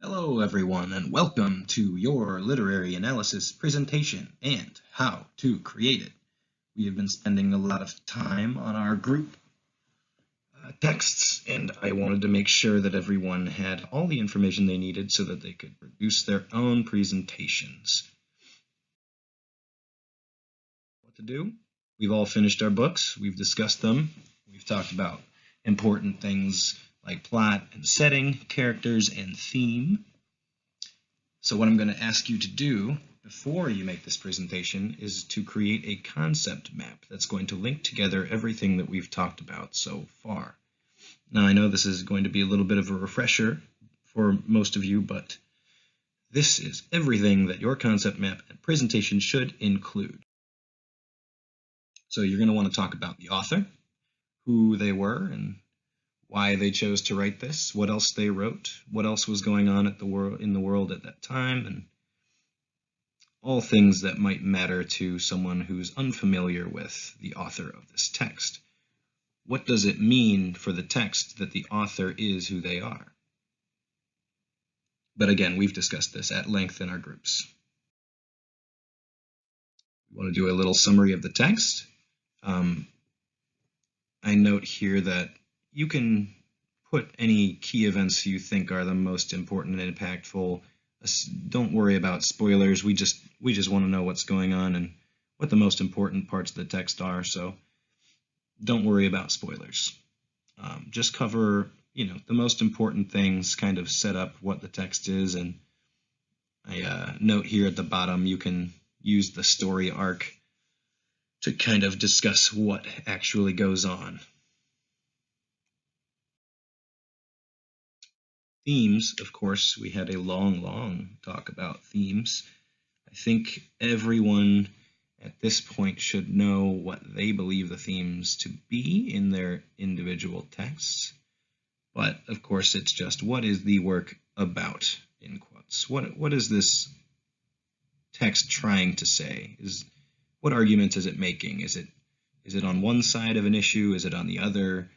Hello everyone and welcome to your literary analysis presentation and how to create it. We have been spending a lot of time on our group texts, and I wanted to make sure that everyone had all the information they needed so that they could produce their own presentations. What to do? We've all finished our books, we've discussed them, we've talked about important things like plot and setting, characters and theme. So what I'm going to ask you to do before you make this presentation is to create a concept map that's going to link together everything that we've talked about so far. Now I know this is going to be a little bit of a refresher for most of you, but this is everything that your concept map and presentation should include. So you're going to want to talk about the author, who they were, and why they chose to write this, what else they wrote, what else was going on in the world at that time, and all things that might matter to someone who's unfamiliar with the author of this text. What does it mean for the text that the author is who they are? But again, we've discussed this at length in our groups. We want to do a little summary of the text. I note here that you can put any key events you think are the most important and impactful. Don't worry about spoilers. We just want to know what's going on and what the most important parts of the text are. So don't worry about spoilers. Just cover, the most important things, kind of set up what the text is. And I note here at the bottom, you can use the story arc to kind of discuss what actually goes on. Themes, of course, we had a long talk about themes. I think everyone at this point should know what they believe the themes to be in their individual texts. But of course, it's just what is the work about, in quotes. What is this text trying to say? What argument is it making? Is it on one side of an issue? Is it on the other?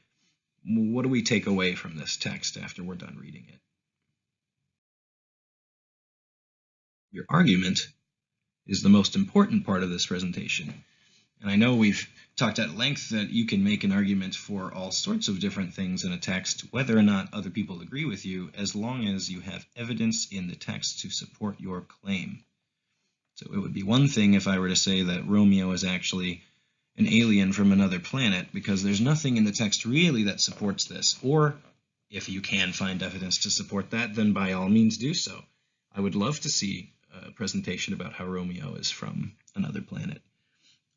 What do we take away from this text after we're done reading it? Your argument is the most important part of this presentation. And I know we've talked at length that you can make an argument for all sorts of different things in a text, whether or not other people agree with you, as long as you have evidence in the text to support your claim. So it would be one thing if I were to say that Romeo is actually an alien from another planet, because there's nothing in the text really that supports this. Or if you can find evidence to support that, then by all means do so. I would love to see a presentation about how Romeo is from another planet.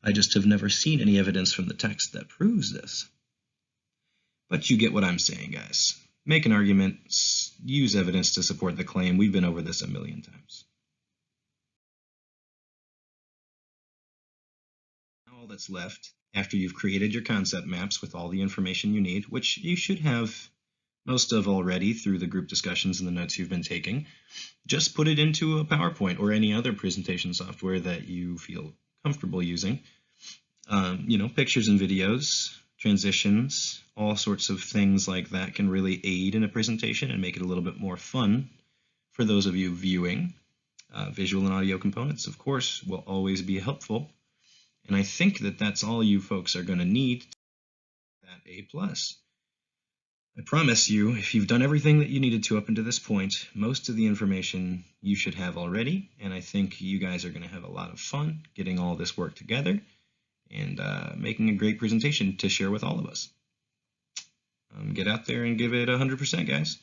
I just have never seen any evidence from the text that proves this. But you get what I'm saying, guys. Make an argument, use evidence to support the claim. We've been over this a million times. All that's left after you've created your concept maps with all the information you need, which you should have most of already through the group discussions and the notes you've been taking, just put it into a PowerPoint or any other presentation software that you feel comfortable using. Pictures and videos, transitions, all sorts of things like that can really aid in a presentation and make it a little bit more fun for those of you viewing. Visual and audio components, of course, will always be helpful. And I think that that's all you folks are going to need to get that A+. I promise you, if you've done everything that you needed to up until this point, most of the information you should have already, and I think you guys are going to have a lot of fun getting all this work together and making a great presentation to share with all of us. Get out there and give it 100%, guys.